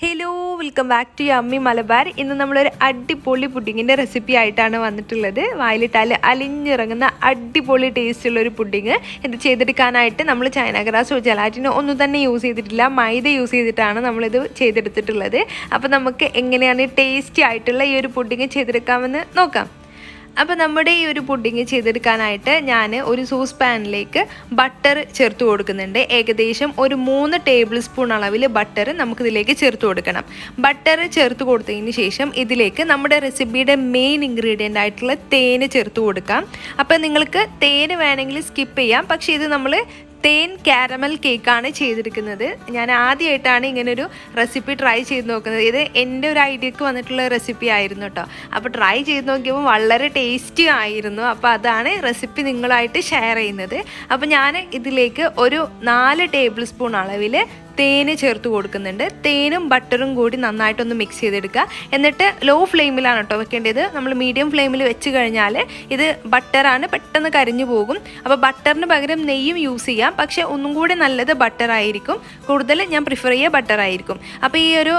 Hello welcome back to yummy Malabar. ഇന്ന് നമ്മളൊരു അടിപൊളി പുഡിങ്ങിൻ്റെ റെസിപ്പി ആയിട്ടാണ് വന്നിട്ടുള്ളത്. വായിലിട്ടാൽ അലിഞ്ഞിറങ്ങുന്ന അടിപൊളി ടേസ്റ്റുള്ളൊരു പുഡിങ്. ഇത് ചെയ്തെടുക്കാനായിട്ട് നമ്മൾ ചൈന ഗ്രാസോ ജലാറ്റിനോ ഒന്നും തന്നെ യൂസ് ചെയ്തിട്ടില്ല, മൈദ യൂസ് ചെയ്തിട്ടാണ് നമ്മളിത് ചെയ്തെടുത്തിട്ടുള്ളത്. അപ്പോൾ നമുക്ക് എങ്ങനെയാണ് ടേസ്റ്റി ആയിട്ടുള്ള ഈ ഒരു പുഡിങ് ചെയ്തെടുക്കാമെന്ന് നോക്കാം. അപ്പോൾ നമ്മുടെ ഈ ഒരു പുഡിങ് ചെയ്തെടുക്കാനായിട്ട് ഞാൻ ഒരു സോസ് പാനിലേക്ക് ബട്ടർ ചേർത്ത് കൊടുക്കുന്നുണ്ട്. ഏകദേശം ഒരു 3 ടേബിൾ സ്പൂൺ അളവിൽ ബട്ടർ നമുക്കിതിലേക്ക് ചേർത്ത് കൊടുക്കണം. ബട്ടർ ചേർത്ത് കൊടുത്തതിന് ശേഷം ഇതിലേക്ക് നമ്മുടെ റെസിപ്പിയുടെ മെയിൻ ഇൻഗ്രീഡിയൻ്റ് ആയിട്ടുള്ള തേന് ചേർത്ത് കൊടുക്കാം. അപ്പോൾ നിങ്ങൾക്ക് തേന് വേണമെങ്കിൽ സ്കിപ്പ് ചെയ്യാം, പക്ഷേ ഇത് നമ്മൾ തേൻ കാരമൽ കേക്കാണ് ചെയ്തെടുക്കുന്നത്. ഞാൻ ആദ്യമായിട്ടാണ് ഇങ്ങനൊരു റെസിപ്പി ട്രൈ ചെയ്ത് നോക്കുന്നത്. ഇത് എൻ്റെ ഒരു ഐഡിയക്ക് വന്നിട്ടുള്ള റെസിപ്പി ആയിരുന്നു കേട്ടോ. അപ്പോൾ ട്രൈ ചെയ്ത് നോക്കിയപ്പോൾ വളരെ ടേസ്റ്റി ആയിരുന്നു. അപ്പോൾ അതാണ് റെസിപ്പി നിങ്ങളായിട്ട് ഷെയർ ചെയ്യുന്നത്. അപ്പോൾ ഞാൻ ഇതിലേക്ക് ഒരു 4 ടേബിൾ സ്പൂൺ അളവിൽ തേന് ചേർത്ത് കൊടുക്കുന്നുണ്ട്. തേനും ബട്ടറും കൂടി നന്നായിട്ടൊന്ന് മിക്സ് ചെയ്തെടുക്കുക. എന്നിട്ട് ലോ ഫ്ലെയിമിലാണ് കേട്ടോ വെക്കേണ്ടത്. നമ്മൾ മീഡിയം ഫ്ലെയിമിൽ വെച്ച് കഴിഞ്ഞാൽ ഇത് ബട്ടറാണ്, പെട്ടെന്ന് കരിഞ്ഞു പോകും. അപ്പോൾ ബട്ടറിന് പകരം നെയ്യും യൂസ് ചെയ്യാം, പക്ഷേ ഒന്നും കൂടി നല്ലത് ബട്ടറായിരിക്കും. കൂടുതൽ ഞാൻ പ്രിഫർ ചെയ്യുക ബട്ടറായിരിക്കും. അപ്പോൾ ഈ ഒരു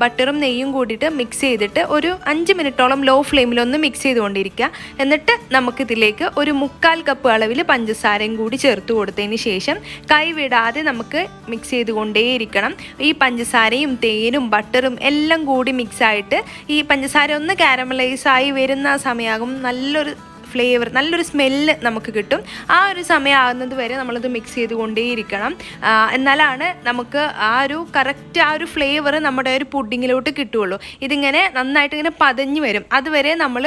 ബട്ടറും നെയ്യും കൂടിയിട്ട് മിക്സ് ചെയ്തിട്ട് ഒരു 5 മിനിറ്റോളം ലോ ഫ്ലെയിമിലൊന്ന് മിക്സ് ചെയ്തുകൊണ്ടിരിക്കുക. എന്നിട്ട് നമുക്കിതിലേക്ക് ഒരു 1/4 കപ്പ് അളവിൽ പഞ്ചസാരയും കൂടി ചേർത്ത് കൊടുത്തതിന് ശേഷം കൈവിടാതെ നമുക്ക് മിക്സ് ചെയ്തുകൊണ്ട് ഇരിക്കണം. ഈ പഞ്ചസാരയും തേനും ബട്ടറും എല്ലാം കൂടി മിക്സായിട്ട് ഈ പഞ്ചസാര ഒന്ന് കാരമലൈസ് ആയി വരുന്ന സമയമാകും നല്ലൊരു ഫ്ലേവർ, നല്ലൊരു സ്മെല്ല് നമുക്ക് കിട്ടും. ആ ഒരു സമയമാകുന്നത് വരെ നമ്മളത് മിക്സ് ചെയ്തുകൊണ്ടേയിരിക്കണം. എന്നാലാണ് നമുക്ക് ആ ഒരു കറക്റ്റ് ആ ഒരു ഫ്ലേവർ നമ്മുടെ ഒരു പുഡിങ്ങിലോട്ട് കിട്ടുകയുള്ളൂ. ഇതിങ്ങനെ നന്നായിട്ട് ഇങ്ങനെ പതഞ്ഞ് വരും. അതുവരെ നമ്മൾ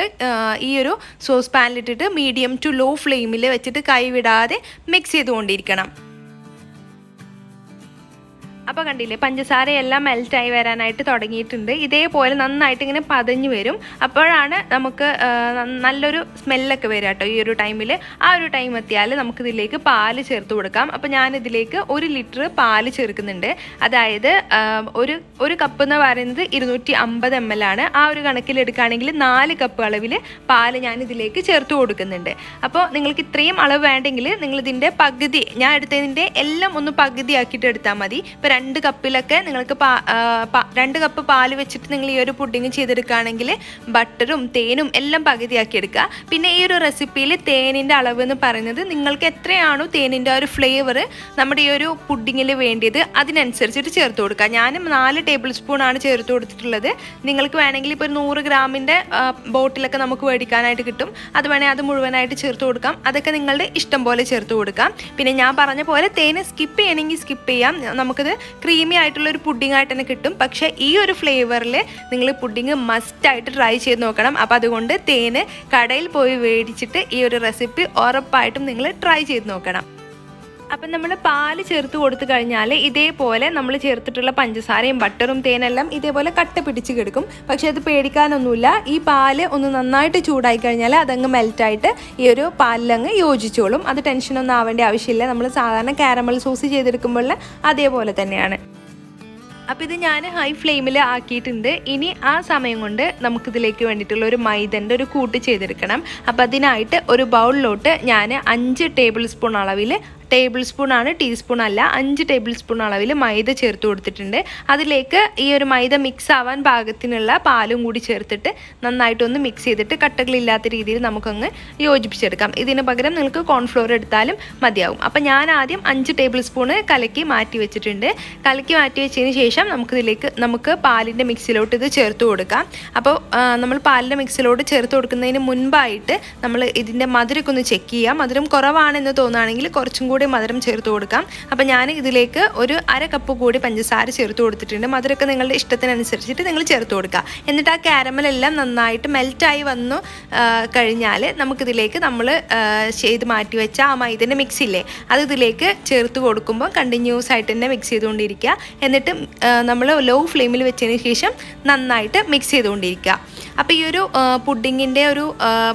ഈ ഒരു സോസ് പാനിലിട്ടിട്ട് മീഡിയം ടു ലോ ഫ്ലെയിമിൽ വെച്ചിട്ട് കൈവിടാതെ മിക്സ് ചെയ്തുകൊണ്ടിരിക്കണം. അപ്പോൾ കണ്ടില്ലേ, പഞ്ചസാരയെല്ലാം മെൽറ്റായി വരാനായിട്ട് തുടങ്ങിയിട്ടുണ്ട്. ഇതേപോലെ നന്നായിട്ട് ഇങ്ങനെ പതഞ്ഞ് വരും. അപ്പോഴാണ് നമുക്ക് നല്ലൊരു സ്മെല്ലൊക്കെ വരിക കേട്ടോ. ഈ ഒരു ടൈമിൽ ആ ഒരു ടൈം എത്തിയാൽ നമുക്കിതിലേക്ക് പാല് ചേർത്ത് കൊടുക്കാം. അപ്പോൾ ഞാനിതിലേക്ക് 1 ലിറ്റർ പാല് ചേർക്കുന്നുണ്ട്. അതായത് ഒരു കപ്പ് എന്ന് പറയുന്നത് 250 ml ആണ്. ആ ഒരു കണക്കിലെടുക്കുകയാണെങ്കിൽ 4 കപ്പ് അളവിൽ പാല് ഞാനിതിലേക്ക് ചേർത്ത് കൊടുക്കുന്നുണ്ട്. അപ്പോൾ നിങ്ങൾക്ക് ഇത്രയും അളവ് വേണ്ടെങ്കിൽ നിങ്ങളിതിൻ്റെ പകുതി, ഞാൻ എടുത്തതിൻ്റെ എല്ലാം ഒന്ന് പകുതിയാക്കിയിട്ട് എടുത്താൽ മതി. ഇപ്പോൾ 2 കപ്പിലൊക്കെ നിങ്ങൾക്ക് 2 കപ്പ് പാല് വെച്ചിട്ട് നിങ്ങൾ ഈ ഒരു പുഡിങ് ചെയ്തെടുക്കുകയാണെങ്കിൽ ബട്ടറും തേനും എല്ലാം പകുതിയാക്കി എടുക്കുക. പിന്നെ ഈ ഒരു റെസിപ്പിയിൽ തേനിൻ്റെ അളവ് എന്ന് പറയുന്നത് നിങ്ങൾക്ക് എത്രയാണോ തേനിൻ്റെ ഒരു ഫ്ലേവർ നമ്മുടെ ഈ ഒരു പുഡിങ്ങിൽ വേണ്ടിയത് അതിനനുസരിച്ചിട്ട് ചേർത്ത് കൊടുക്കുക. ഞാൻ 4 ടേബിൾ സ്പൂൺ ആണ് ചേർത്ത് കൊടുത്തിട്ടുള്ളത്. നിങ്ങൾക്ക് വേണമെങ്കിൽ ഇപ്പോൾ 100 ഗ്രാമിൻ്റെ ബോട്ടിലൊക്കെ നമുക്ക് മേടിക്കാനായിട്ട് കിട്ടും. അത് വേണമെങ്കിൽ അത് മുഴുവനായിട്ട് ചേർത്ത് കൊടുക്കാം. അതൊക്കെ നിങ്ങളുടെ ഇഷ്ടം പോലെ ചേർത്ത് കൊടുക്കാം. പിന്നെ ഞാൻ പറഞ്ഞ പോലെ തേന് സ്കിപ്പ് ചെയ്യണമെങ്കിൽ സ്കിപ്പ് ചെയ്യാം. നമുക്കത് ക്രീമി ആയിട്ടുള്ളൊരു പുഡിംഗ് ആയിട്ട് തന്നെ കിട്ടും. പക്ഷേ ഈ ഒരു ഫ്ലേവറിൽ നിങ്ങൾ പുഡിങ് മസ്റ്റായിട്ട് ട്രൈ ചെയ്ത് നോക്കണം. അപ്പോൾ അതുകൊണ്ട് തേന് കടയിൽ പോയി മേടിച്ചിട്ട് ഈ ഒരു റെസിപ്പി ഉറപ്പായിട്ടും നിങ്ങൾ ട്രൈ ചെയ്ത് നോക്കണം. അപ്പം നമ്മൾ പാല് ചേർത്ത് കൊടുത്തു കഴിഞ്ഞാൽ ഇതേപോലെ നമ്മൾ ചേർത്തിട്ടുള്ള പഞ്ചസാരയും ബട്ടറും തേനെല്ലാം ഇതേപോലെ കട്ട പിടിച്ച് കിടക്കും. പക്ഷേ അത് പേടിക്കാനൊന്നുമില്ല. ഈ പാല് ഒന്ന് നന്നായിട്ട് ചൂടായി കഴിഞ്ഞാൽ അതങ്ങ് മെൽറ്റായിട്ട് ഈ ഒരു പാലിലങ്ങ് യോജിച്ചോളും. അത് ടെൻഷനൊന്നും ആവേണ്ട ആവശ്യമില്ല. നമ്മൾ സാധാരണ കാരമൽ സോസ് ചെയ്തെടുക്കുമ്പോൾ അതേപോലെ തന്നെയാണ്. അപ്പോൾ ഇത് ഞാൻ ഹൈ ഫ്ലെയിമിൽ ആക്കിയിട്ടുണ്ട്. ഇനി ആ സമയം കൊണ്ട് നമുക്കിതിലേക്ക് വേണ്ടിയിട്ടുള്ള ഒരു മൈദൻ്റെ ഒരു കൂട്ട് ചെയ്തെടുക്കണം. അപ്പോൾ അതിനായിട്ട് ഒരു ബൗളിലോട്ട് ഞാൻ 5 ടേബിൾ സ്പൂൺ അളവിൽ, ടേബിൾ സ്പൂൺ ആണ്, ടീസ്പൂൺ അല്ല, 5 ടേബിൾ സ്പൂൺ അളവിൽ മൈദ ചേർത്ത് കൊടുത്തിട്ടുണ്ട്. അതിലേക്ക് ഈ ഒരു മൈദ മിക്സ് ആവാൻ പാകത്തിനുള്ള പാലും കൂടി ചേർത്തിട്ട് നന്നായിട്ടൊന്ന് മിക്സ് ചെയ്തിട്ട് കട്ടകളില്ലാത്ത രീതിയിൽ നമുക്കങ്ങ് യോജിപ്പിച്ചെടുക്കാം. ഇതിന് പകരം നിങ്ങൾക്ക് കോൺഫ്ലോർ എടുത്താലും മതിയാവും. അപ്പോൾ ഞാൻ ആദ്യം 5 ടേബിൾ സ്പൂണ് കലക്കി മാറ്റി വെച്ചിട്ടുണ്ട്. കലക്കി മാറ്റി വെച്ചതിന് ശേഷം നമുക്ക് പാലിൻ്റെ മിക്സിലോട്ട് ഇത് ചേർത്ത് കൊടുക്കാം. അപ്പോൾ നമ്മൾ പാലിൻ്റെ മിക്സിലോട്ട് ചേർത്ത് കൊടുക്കുന്നതിന് മുൻപായിട്ട് നമ്മൾ ഇതിൻ്റെ മധുരമൊക്കെ ഒന്ന് ചെക്ക് ചെയ്യാം. മധുരം കുറവാണെന്ന് തോന്നുകയാണെങ്കിൽ കുറച്ചും കൂടി മധുരം ചേർത്ത് കൊടുക്കാം. അപ്പോൾ ഞാൻ ഇതിലേക്ക് ഒരു 1/2 കപ്പ് കൂടി പഞ്ചസാര ചേർത്ത് കൊടുത്തിട്ടുണ്ട്. മധുരമൊക്കെ നിങ്ങളുടെ ഇഷ്ടത്തിനനുസരിച്ചിട്ട് നിങ്ങൾ ചേർത്ത് കൊടുക്കുക. എന്നിട്ട് ആ കാരമലെല്ലാം നന്നായിട്ട് മെൽറ്റായി വന്നു കഴിഞ്ഞാൽ നമുക്കിതിലേക്ക് നമ്മൾ ചെയ്ത് മാറ്റി വെച്ച ആ മൈദൻ്റെ മിക്സില്ലേ അത് ഇതിലേക്ക് ചേർത്ത് കൊടുക്കുമ്പോൾ കണ്ടിന്യൂസ് ആയിട്ട് തന്നെ മിക്സ് ചെയ്തുകൊണ്ടിരിക്കുക. എന്നിട്ട് നമ്മൾ ലോ ഫ്ലെയിമിൽ വെച്ചതിന് ശേഷം നന്നായിട്ട് മിക്സ് ചെയ്തുകൊണ്ടിരിക്കുക. അപ്പോൾ ഈ ഒരു പുഡിങ്ങിൻ്റെ ഒരു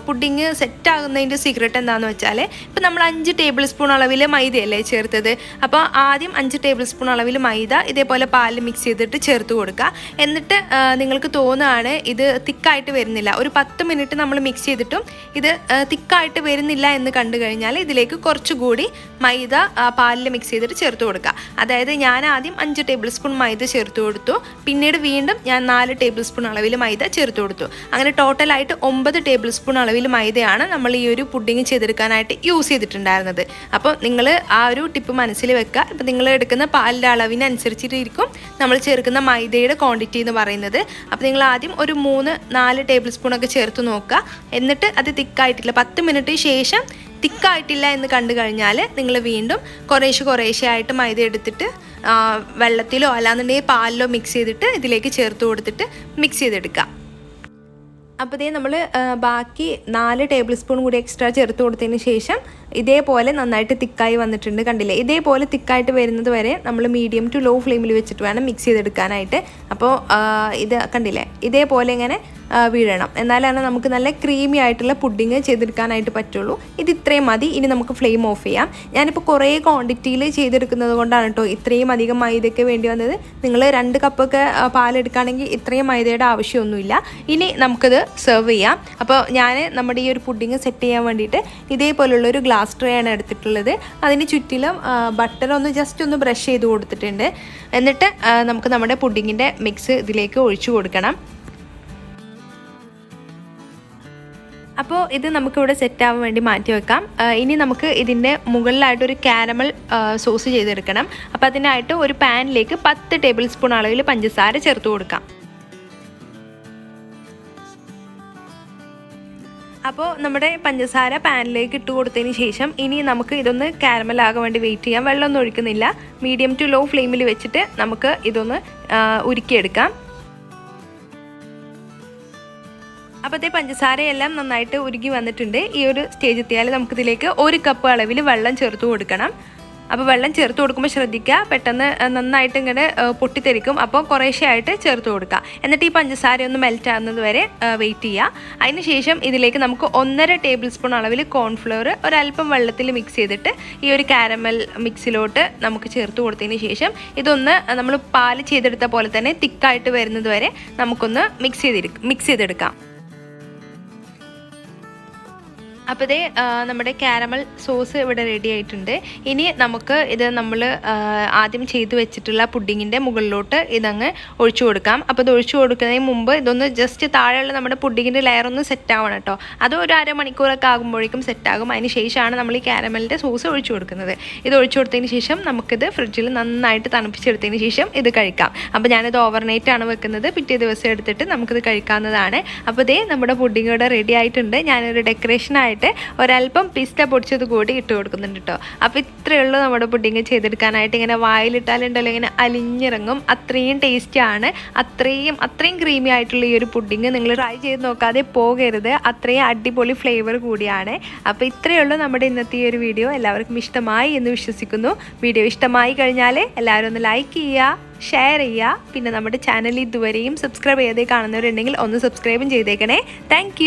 പുഡിങ് സെറ്റാകുന്നതിൻ്റെ സീക്രട്ട് എന്താണെന്ന് വെച്ചാൽ ഇപ്പോൾ നമ്മൾ 5 ടേബിൾ സ്പൂൺ അളവിൽ മൈദയല്ലേ ചേർത്തത്. അപ്പോൾ ആദ്യം 5 ടേബിൾ സ്പൂൺ അളവിൽ മൈദ ഇതേപോലെ പാലിൽ മിക്സ് ചെയ്തിട്ട് ചേർത്ത് കൊടുക്കുക. എന്നിട്ട് നിങ്ങൾക്ക് തോന്നുകയാണ് ഇത് തിക്കായിട്ട് വരുന്നില്ല, ഒരു 10 മിനിറ്റ് നമ്മൾ മിക്സ് ചെയ്തിട്ടും ഇത് തിക്കായിട്ട് വരുന്നില്ല എന്ന് കണ്ടു കഴിഞ്ഞാൽ ഇതിലേക്ക് കുറച്ചുകൂടി മൈദ പാലിൽ മിക്സ് ചെയ്തിട്ട് ചേർത്ത് കൊടുക്കുക. അതായത് ഞാൻ ആദ്യം 5 ടേബിൾ സ്പൂൺ മൈദ ചേർത്ത് കൊടുത്തു, പിന്നീട് വീണ്ടും ഞാൻ 4 ടേബിൾ സ്പൂൺ അളവിൽ മൈദ ചേർത്ത് കൊടുത്തു. അങ്ങനെ ടോട്ടലായിട്ട് 9 ടേബിൾ സ്പൂൺ അളവിൽ മൈദയാണ് നമ്മൾ ഈ ഒരു പുഡിങ് ചെയ്തെടുക്കാനായിട്ട് യൂസ് ചെയ്തിട്ടുണ്ടായിരുന്നത്. അപ്പോൾ നിങ്ങൾ ആ ഒരു ടിപ്പ് മനസ്സിൽ വെക്കുക. ഇപ്പം നിങ്ങൾ എടുക്കുന്ന പാലിൻ്റെ അളവിനനുസരിച്ചിട്ടിരിക്കും നമ്മൾ ചേർക്കുന്ന മൈദയുടെ ക്വാണ്ടിറ്റി എന്ന് പറയുന്നത്. അപ്പോൾ നിങ്ങൾ ആദ്യം ഒരു 3-4 ടേബിൾ സ്പൂണൊക്കെ ചേർത്ത് നോക്കുക. എന്നിട്ട് അത് തിക്കായിട്ടില്ല, 10 മിനിറ്റ് ശേഷം തിക്കായിട്ടില്ല എന്ന് കണ്ടു കഴിഞ്ഞാൽ നിങ്ങൾ വീണ്ടും കുറേശ്ശെ ആയിട്ട് മൈദ എടുത്തിട്ട് വെള്ളത്തിലോ അല്ലാന്നുണ്ടെങ്കിൽ പാലിലോ മിക്സ് ചെയ്തിട്ട് ഇതിലേക്ക് ചേർത്ത് കൊടുത്തിട്ട് മിക്സ് ചെയ്തെടുക്കാം. അപ്പോൾ ഇതേ നമ്മൾ ബാക്കി 4 ടേബിൾ സ്പൂൺ കൂടി എക്സ്ട്രാ ചേർത്ത് കൊടുത്തതിന് ശേഷം ഇതേപോലെ നന്നായിട്ട് തിക്കായി വന്നിട്ടുണ്ട്, കണ്ടില്ലേ? ഇതേപോലെ തിക്കായിട്ട് വരുന്നത് വരെ നമ്മൾ മീഡിയം ടു ലോ ഫ്ലെയിമിൽ വെച്ചിട്ട് വേണം മിക്സ് ചെയ്തെടുക്കാനായിട്ട്. അപ്പോൾ ഇത് കണ്ടില്ലേ, ഇതേപോലെ ഇങ്ങനെ വീഴണം, എന്നാലാണ് നമുക്ക് നല്ല ക്രീമി ആയിട്ടുള്ള പുഡിങ് ചെയ്തെടുക്കാനായിട്ട് പറ്റുള്ളൂ. ഇത് ഇത്രയും മതി. ഇനി നമുക്ക് ഫ്ലെയിം ഓഫ് ചെയ്യാം. ഞാനിപ്പോൾ കുറേ ക്വാണ്ടിറ്റിയിൽ ചെയ്തെടുക്കുന്നത് കൊണ്ടാണ് കേട്ടോ ഇത്രയും അധികം മൈദയ്ക്ക് വേണ്ടി വന്നത്. നിങ്ങൾ 2 കപ്പൊക്കെ പാലെടുക്കുകയാണെങ്കിൽ ഇത്രയും മൈദയുടെ ആവശ്യമൊന്നുമില്ല. ഇനി നമുക്കിത് സെർവ് ചെയ്യാം. അപ്പോൾ ഞാൻ നമ്മുടെ ഈ ഒരു പുഡിങ് സെറ്റ് ചെയ്യാൻ വേണ്ടിയിട്ട് ഇതേപോലുള്ളൊരു ഗ്ലാസ് ട്രേ ആണ് എടുത്തിട്ടുള്ളത്. അതിന് ചുറ്റിലും ബട്ടർ ജസ്റ്റ് ഒന്ന് ബ്രഷ് ചെയ്ത് കൊടുത്തിട്ടുണ്ട്. എന്നിട്ട് നമുക്ക് നമ്മുടെ പുഡിങ്ങിൻ്റെ മിക്സ് ഇതിലേക്ക് ഒഴിച്ചു കൊടുക്കണം. അപ്പോൾ ഇത് നമുക്കിവിടെ സെറ്റാവാൻ വേണ്ടി മാറ്റി വെക്കാം. ഇനി നമുക്ക് ഇതിൻ്റെ മുകളിലായിട്ടൊരു കാരമൽ സോസ് ചെയ്തെടുക്കണം. അപ്പോൾ അതിനായിട്ട് ഒരു പാനിലേക്ക് 10 ടേബിൾ സ്പൂൺ അളവിൽ പഞ്ചസാര ചേർത്ത് കൊടുക്കാം. അപ്പോൾ നമ്മുടെ പഞ്ചസാര പാനിലേക്ക് ഇട്ട് കൊടുത്തതിന് ശേഷം ഇനി നമുക്ക് ഇതൊന്ന് കാരമലാകാൻ വേണ്ടി വെയിറ്റ് ചെയ്യാം. വെള്ളമൊന്നും ഒഴിക്കുന്നില്ല, മീഡിയം ടു ലോ ഫ്ലെയിമിൽ വെച്ചിട്ട് നമുക്ക് ഇതൊന്ന് ഉരുക്കിയെടുക്കാം. അപ്പോഴത്തെ പഞ്ചസാരയെല്ലാം നന്നായിട്ട് ഉരുകി വന്നിട്ടുണ്ട്. ഈ ഒരു സ്റ്റേജ് എത്തിയാൽ നമുക്കിതിലേക്ക് 1 കപ്പ് അളവിൽ വെള്ളം ചേർത്ത് കൊടുക്കണം. അപ്പോൾ വെള്ളം ചേർത്ത് കൊടുക്കുമ്പോൾ ശ്രദ്ധിക്കുക, പെട്ടെന്ന് നന്നായിട്ട് ഇങ്ങനെ പൊട്ടിത്തെറിക്കും. അപ്പോൾ കുറേശ്ശെ ആയിട്ട് ചേർത്ത് കൊടുക്കുക. എന്നിട്ട് ഈ പഞ്ചസാര ഒന്ന് മെൽറ്റ് ആകുന്നത് വരെ വെയിറ്റ് ചെയ്യുക. അതിന് ശേഷം ഇതിലേക്ക് നമുക്ക് 1.5 ടേബിൾ സ്പൂൺ അളവിൽ കോൺഫ്ലവർ ഒരല്പം വെള്ളത്തിൽ മിക്സ് ചെയ്തിട്ട് ഈ ഒരു കാരമൽ മിക്സിലോട്ട് നമുക്ക് ചേർത്ത് കൊടുത്തതിന് ശേഷം ഇതൊന്ന് നമ്മൾ പാൽ ചെയ്തെടുത്ത പോലെ തന്നെ തിക്കായിട്ട് വരുന്നത് വരെ നമുക്കൊന്ന് മിക്സ് ചെയ്തെടുക്കാം. അപ്പോൾ ഇതേ നമ്മുടെ കാരമൽ സോസ് ഇവിടെ റെഡി ആയിട്ടുണ്ട്. ഇനി നമുക്ക് ഇത് നമ്മൾ ആദ്യം ചെയ്ത് വെച്ചിട്ടുള്ള പുഡിങ്ങിൻ്റെ മുകളിലോട്ട് ഇതങ്ങ് ഒഴിച്ചു കൊടുക്കാം. അപ്പോൾ ഇത് ഒഴിച്ചു കൊടുക്കുന്നതിന് മുമ്പ് ഇതൊന്ന് ജസ്റ്റ് താഴെയുള്ള നമ്മുടെ പുഡിങ്ങിൻ്റെ ലെയർ ഒന്ന് സെറ്റ് ആവണം കേട്ടോ. അത് ഒരു അരമണിക്കൂറൊക്കെ ആകുമ്പോഴേക്കും സെറ്റാകും. അതിന് ശേഷമാണ് നമ്മൾ ഈ കാരമലിൻ്റെ സോസ് ഒഴിച്ചു കൊടുക്കുന്നത്. ഇത് ഒഴിച്ചു കൊടുത്തതിന് ശേഷം നമുക്കിത് ഫ്രിഡ്ജിൽ നന്നായിട്ട് തണുപ്പിച്ചെടുത്തതിന് ശേഷം ഇത് കഴിക്കാം. അപ്പോൾ ഞാനിത് ഓവർനൈറ്റ് ആണ് വെക്കുന്നത്. പിറ്റേ ദിവസം എടുത്തിട്ട് നമുക്കിത് കഴിക്കാവുന്നതാണ്. അപ്പോൾ ഇതേ നമ്മുടെ പുഡിങ് ഇവിടെ റെഡി ആയിട്ടുണ്ട്. ഞാനൊരു ഡെക്കറേഷനായിട്ട് ഒരല്പം പിസ്ത പൊടിച്ചത് കൂടി ഇട്ട് കൊടുക്കുന്നുണ്ട് കേട്ടോ. അപ്പോൾ ഇത്രയേ ഉള്ളൂ നമ്മുടെ പുഡിങ് ചെയ്തെടുക്കാനായിട്ട്. ഇങ്ങനെ വായിലിട്ടാലുണ്ടല്ലോ ഇങ്ങനെ അലിഞ്ഞിറങ്ങും, അത്രയും ടേസ്റ്റാണ്. അത്രയും ക്രീമി ആയിട്ടുള്ള ഈ ഒരു പുഡിങ് നിങ്ങൾ ട്രൈ ചെയ്ത് നോക്കാതെ പോകരുത്, അത്രയും അടിപൊളി ഫ്ലേവർ കൂടിയാണ്. അപ്പോൾ ഇത്രയേ ഉള്ളൂ നമ്മുടെ ഇന്നത്തെ ഈ ഒരു വീഡിയോ. എല്ലാവർക്കും ഇഷ്ടമായി എന്ന് വിശ്വസിക്കുന്നു. വീഡിയോ ഇഷ്ടമായി കഴിഞ്ഞാൽ എല്ലാവരും ഒന്ന് ലൈക്ക് ചെയ്യുക, ഷെയർ ചെയ്യുക. പിന്നെ നമ്മുടെ ചാനൽ ഇതുവരെയും സബ്സ്ക്രൈബ് ചെയ്തേ കാണുന്നവരുണ്ടെങ്കിൽ ഒന്ന് സബ്സ്ക്രൈബും ചെയ്തേക്കണേ. താങ്ക്